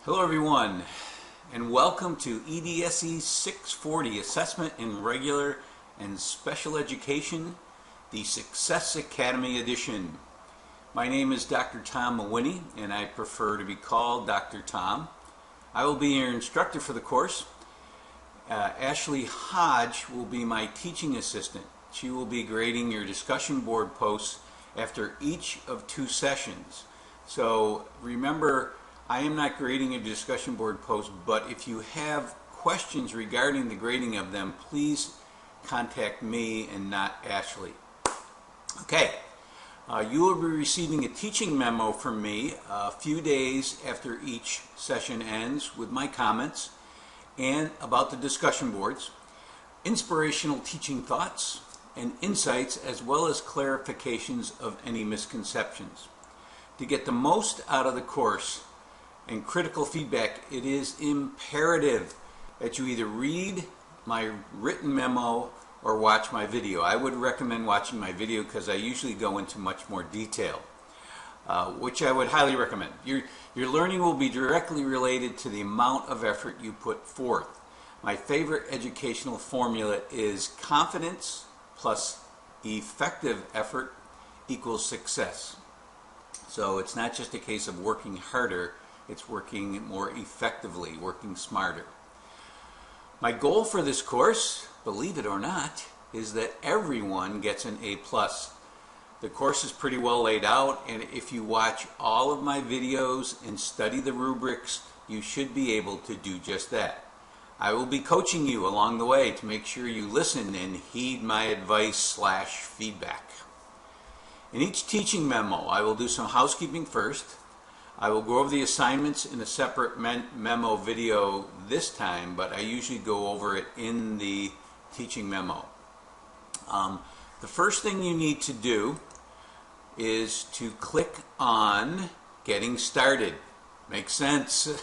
Hello everyone, and welcome to EdSE 640 Assessment in Regular and Special Education, the Success Academy Edition. My name is Dr. Tom Mawhinney, and I prefer to be called Dr. Tom. I will be your instructor for the course. Ashley Hodge will be my teaching assistant. She will be grading your discussion board posts after each of 2 sessions. So remember, I am not grading a discussion board post, but if you have questions regarding the grading of them, please contact me and not Ashley. Okay, you will be receiving a teaching memo from me a few days after each session ends with my comments and about the discussion boards, inspirational teaching thoughts, and insights, as well as clarifications of any misconceptions. To get the most out of the course and critical feedback, it is imperative that you either read my written memo or watch my video. I would recommend watching my video because I usually go into much more detail, which I would highly recommend. Your learning will be directly related to the amount of effort you put forth. My favorite educational formula is confidence plus effective effort equals success. So it's not just a case of working harder, it's working more effectively, working smarter. My goal for this course, believe it or not, is that everyone gets an A+. The course is pretty well laid out, and if you watch all of my videos and study the rubrics, you should be able to do just that. I will be coaching you along the way to make sure you listen and heed my advice/feedback. In each teaching memo, I will do some housekeeping first. I will go over the assignments in a separate memo video this time, but I usually go over it in the teaching memo. The first thing you need to do is to click on Getting Started. Makes sense?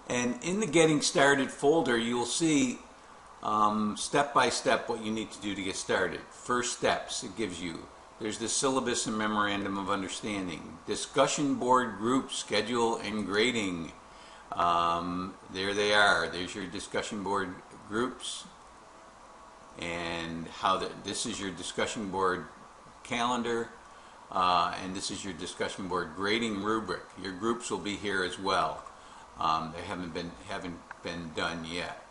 And in the Getting Started folder, you'll see step by step what you need to do to get started. First steps it gives you. There's the syllabus and memorandum of understanding, discussion board group schedule and grading. There they are. There's your discussion board groups, and this is your discussion board calendar, and this is your discussion board grading rubric. Your groups will be here as well. They haven't been done yet.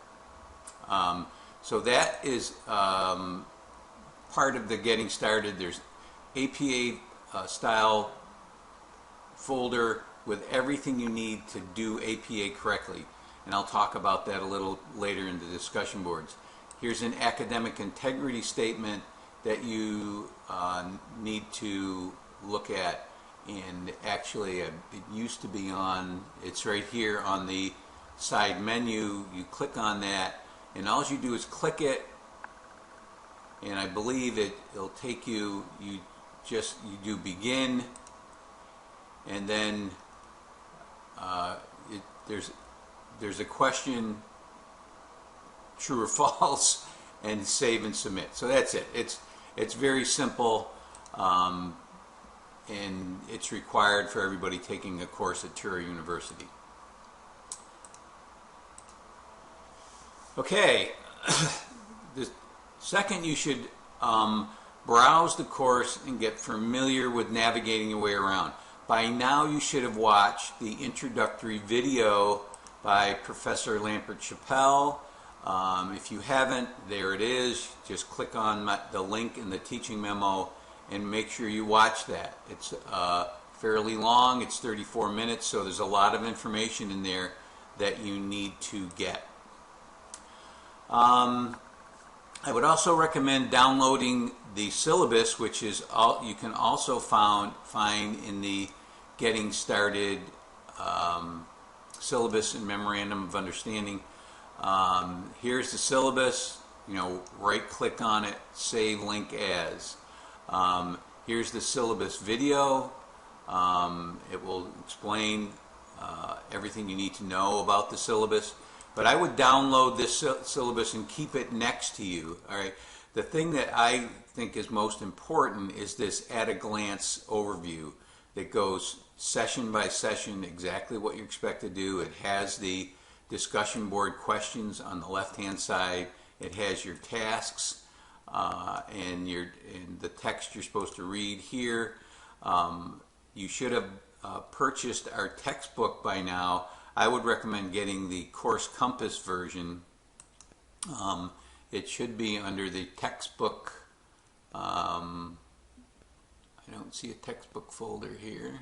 So that is part of the Getting Started. There's APA style folder with everything you need to do APA correctly, and I'll talk about that a little later in the discussion boards. Here's an academic integrity statement that you need to look at, and actually it used to be it's right here on the side menu. You click on that, and all you do is click it, and I believe it'll take you, you do begin, and then there's a question, true or false, and save and submit. So that's it. It's very simple, and it's required for everybody taking a course at Tura University. Okay, the second, you should browse the course and get familiar with navigating your way around. By now you should have watched the introductory video by Professor Lampert-Chappell. If you haven't, there it is. Just click on the link in the teaching memo and make sure you watch that. It's fairly long. It's 34 minutes, so there's a lot of information in there that you need to get. I would also recommend downloading the syllabus, which is you can also find in the Getting Started syllabus and memorandum of understanding. Here's the syllabus. Right click on it, save link as. Here's the syllabus video. It will explain everything you need to know about the syllabus. But I would download this syllabus and keep it next to you. All right. The thing that I think is most important is this at a glance overview. that goes session by session exactly what you expect to do. It has the discussion board questions on the left-hand side. It has your tasks and the text you're supposed to read here. You should have purchased our textbook by now. I would recommend getting the Course Compass version. It should be under the textbook. I don't see a textbook folder here.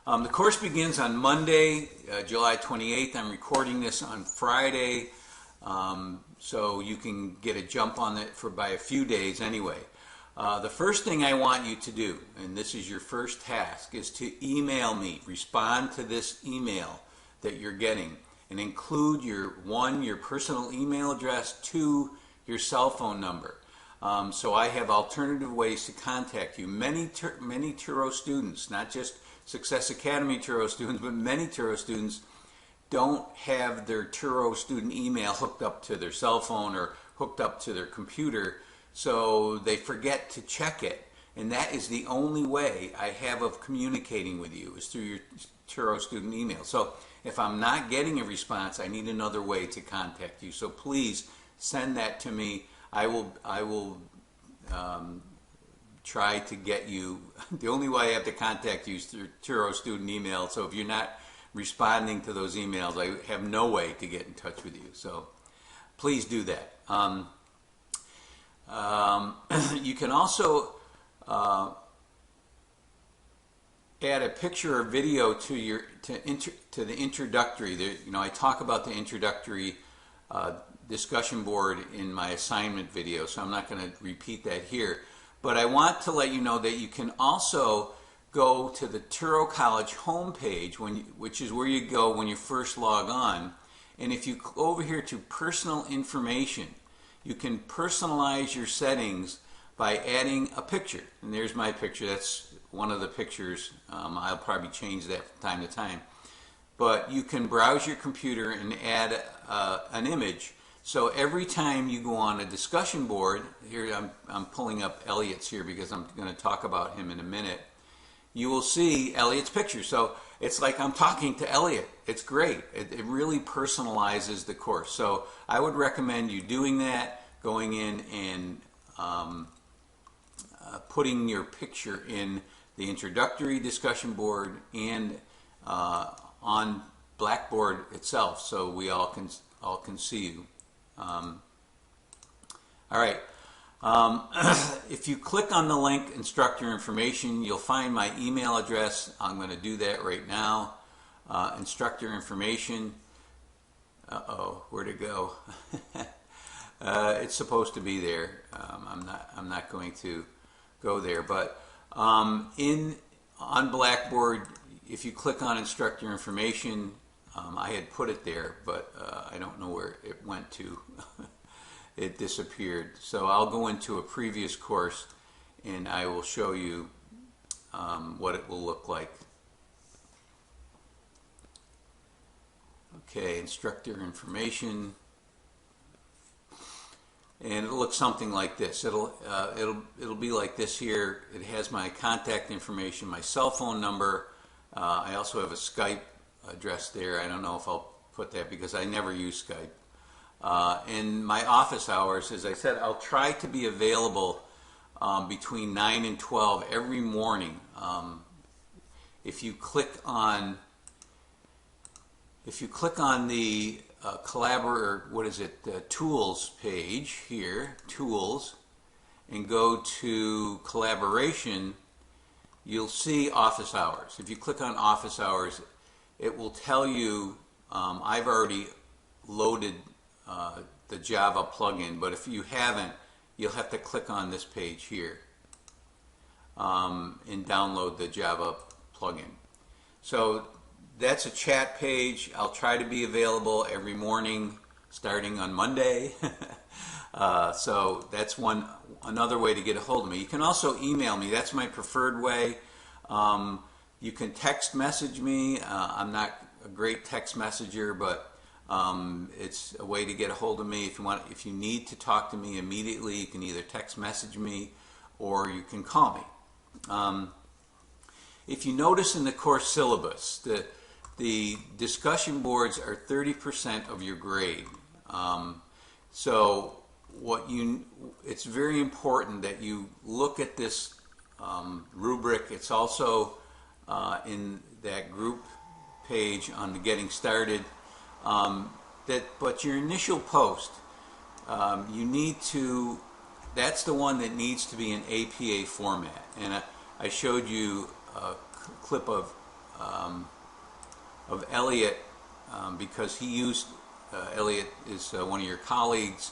The course begins on Monday, July 28th. I'm recording this on Friday, so you can get a jump on it by a few days anyway. The first thing I want you to do, and this is your first task, is to email me. Respond to this email that you're getting and include your personal email address, 2, your cell phone number. So I have alternative ways to contact you. Many Turo students, not just Success Academy Turo students, but many Turo students don't have their Turo student email hooked up to their cell phone or hooked up to their computer, so they forget to check it. And that is the only way I have of communicating with you, is through your Turo student email. So if I'm not getting a response, I need another way to contact you. So please send that to me. I will try to get you. The only way I have to contact you is through Turo student email. So if you're not responding to those emails, I have no way to get in touch with you. So please do that. You can also add a picture or video to the introductory. I talk about the introductory discussion board in my assignment video, so I'm not going to repeat that here. But I want to let you know that you can also go to the Turo College homepage, which is where you go when you first log on. And if you go over here to personal information, you can personalize your settings by adding a picture. And there's my picture. That's one of the pictures. I'll probably change that from time to time. But you can browse your computer and add an image. So every time you go on a discussion board, here I'm pulling up Elliot's here because I'm going to talk about him in a minute, you will see Elliot's picture. So it's like I'm talking to Elliot. It's great. It really personalizes the course. So I would recommend you doing that, going in and putting your picture in the introductory discussion board and on Blackboard itself, so we all can see you. All right. If you click on the link instructor information, you'll find my email address. I'm going to do that right now. Instructor information. Where'd it go? It's supposed to be there. I'm not going to go there, but on Blackboard, if you click on instructor information, I had put it there, but I don't know where it went to. It disappeared. So I'll go into a previous course and I will show you what it will look like. Okay, instructor information. And it'll look something like this. It'll be like this here. It has my contact information, my cell phone number. I also have a Skype address there. I don't know if I'll put that because I never use Skype. And my office hours, as I said, I'll try to be available between 9 and 12 every morning. If you click on the tools page here, tools, and go to collaboration, you'll see office hours. If you click on office hours, it will tell you I've already loaded the Java plugin, but if you haven't, you'll have to click on this page here and download the Java plugin. So that's a chat page. I'll try to be available every morning starting on Monday. So that's another way to get a hold of me. You can also email me. That's my preferred way. You can text message me. I'm not a great text messenger, but it's a way to get a hold of me. If you need to talk to me immediately, you can either text message me or you can call me. If you notice in the course syllabus, the discussion boards are 30% of your grade. So it's very important that you look at this rubric. It's also in that group page on the Getting Started. But your initial post, you need to, that's the one that needs to be in APA format. And I showed you a clip of Elliot because he used, Elliot is one of your colleagues.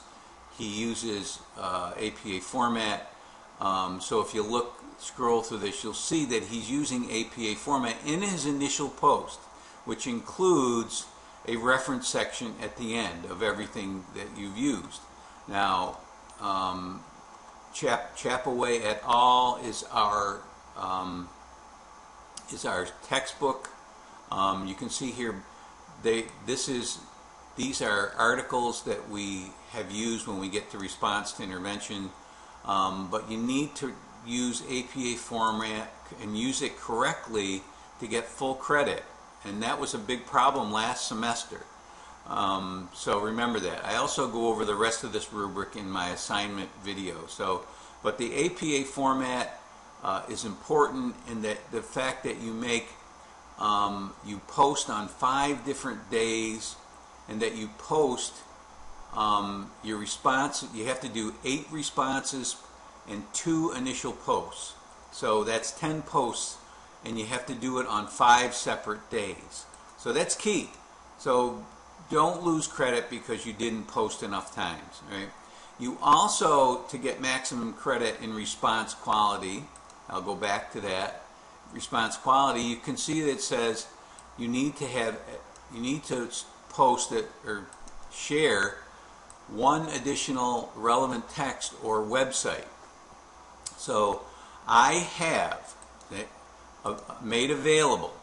He uses APA format. So if you scroll through this, you'll see that he's using APA format in his initial post, which includes a reference section at the end of everything that you've used. Now, Chapaway et al. is our textbook. You can see here, these are articles that we have used when we get to response to intervention, but you need to use APA format and use it correctly to get full credit. And that was a big problem last semester. So remember that. I also go over the rest of this rubric in my assignment video. But the APA format is important in that the fact that you you post on 5 different days, and that you post your response. You have to do 8 responses and 2 initial posts. So that's 10 posts, and you have to do it on 5 separate days. So that's key. So don't lose credit because you didn't post enough times, right? You also, to get maximum credit in response quality, I'll go back to that, response quality, you can see that it says you need to post it or share 1 additional relevant text or website. So I have made available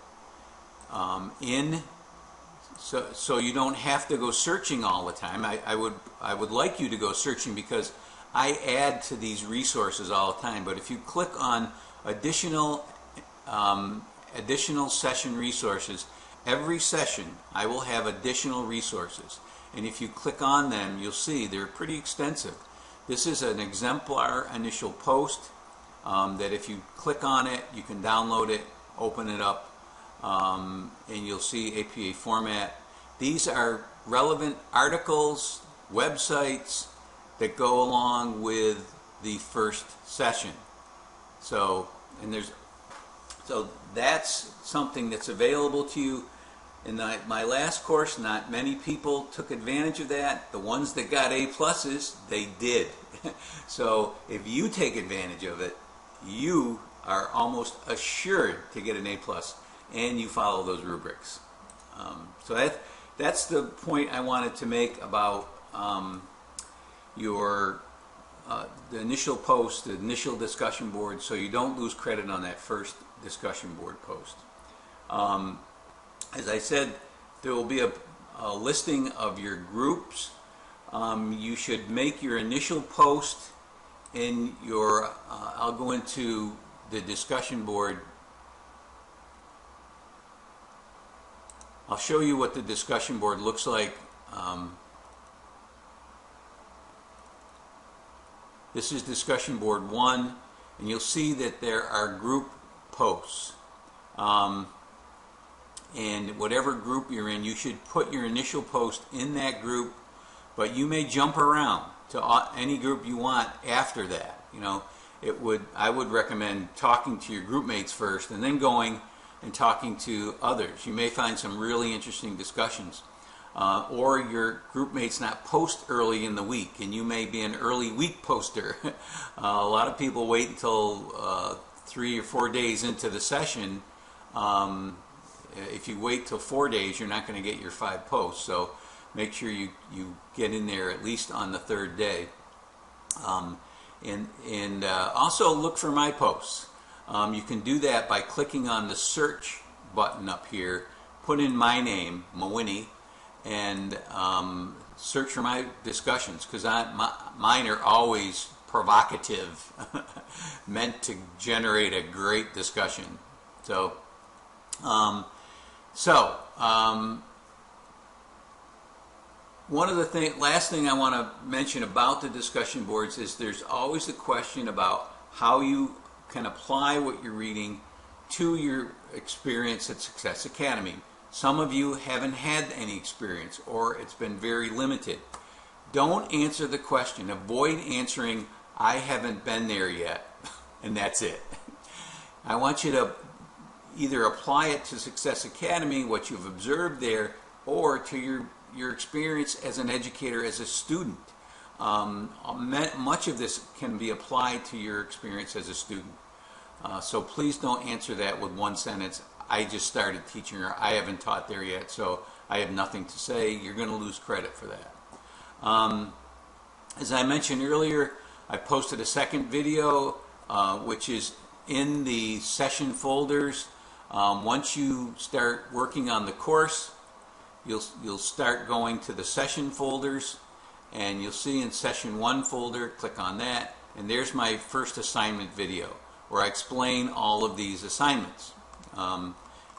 so you don't have to go searching all the time. I would like you to go searching because I add to these resources all the time. But if you click on additional session resources, every session I will have additional resources, and if you click on them, you'll see they're pretty extensive. This is an exemplar initial post that if you click on it, you can download it, open it up, and you'll see APA format. These are relevant articles, websites that go along with the first session. So that's something that's available to you. In my last course, not many people took advantage of that. The ones that got A+, they did. So if you take advantage of it, you are almost assured to get an A+, and you follow those rubrics. So that's the point I wanted to make about the initial post, the initial discussion board, so you don't lose credit on that first discussion board post. As I said, there will be a listing of your groups. You should make your initial post in your, I'll go into the discussion board. I'll show you what the discussion board looks like. This is discussion board 1, and you'll see that there are group posts. And whatever group you're in, you should put your initial post in that group, but you may jump around to any group you want after that. You know, I would recommend talking to your group mates first and then going and talking to others. You may find some really interesting discussions. Or your group mates not post early in the week, and you may be an early week poster. A lot of people wait until 3 or 4 days into the session. If you wait till 4 days, you're not going to get your 5 posts. So make sure you get in there at least on the 3rd day. And also look for my posts. You can do that by clicking on the search button up here. Put in my name, Mawini, and search for my discussions, because mine are always provocative, meant to generate a great discussion. So, one of the last thing I want to mention about the discussion boards is there's always a question about how you can apply what you're reading to your experience at Success Academy. Some of you haven't had any experience, or it's been very limited. Don't answer the question. Avoid answering, I haven't been there yet, and that's it. I want you to either apply it to Success Academy, what you've observed there, or to your experience as an educator, as a student. Much of this can be applied to your experience as a student. So please don't answer that with one sentence, I just started teaching, or I haven't taught there yet, so I have nothing to say. You're going to lose credit for that. As I mentioned earlier, I posted a second video, which is in the session folders. Once you start working on the course, you'll start going to the session folders, and you'll see in session 1 folder, click on that, and there's my first assignment video where I explain all of these assignments.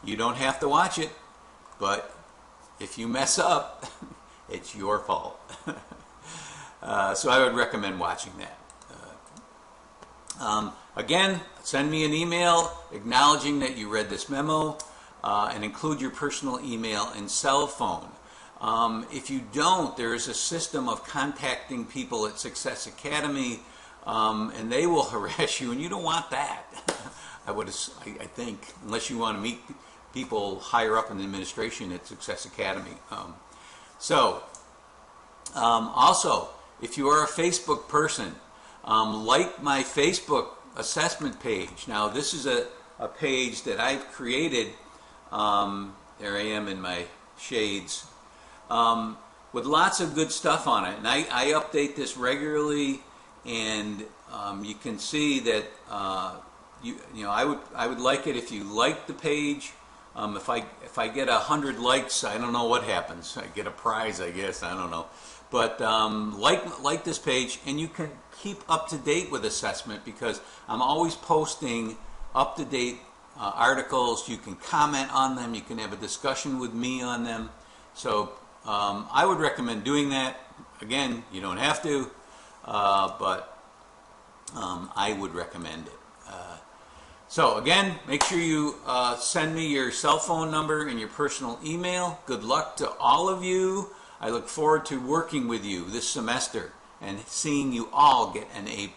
You don't have to watch it, but if you mess up, it's your fault. So I would recommend watching that. Again, send me an email acknowledging that you read this memo, and include your personal email and cell phone. If you don't, there is a system of contacting people at Success Academy, and they will harass you, and you don't want that. I think, unless you want to meet people higher up in the administration at Success Academy. Also, if you are a Facebook person, like my Facebook assessment page. Now, this is a page that I've created. There I am in my shades, with lots of good stuff on it, and I update this regularly, and you can see that I would like it if you like the page. If I get 100 likes, I don't know what happens. I get a prize, I guess. I don't know. But like this page, and you can keep up to date with assessment, because I'm always posting up to date articles. You can comment on them. You can have a discussion with me on them. So I would recommend doing that. Again, you don't have to, but I would recommend it. So again, make sure you send me your cell phone number and your personal email. Good luck to all of you. I look forward to working with you this semester and seeing you all get an A+.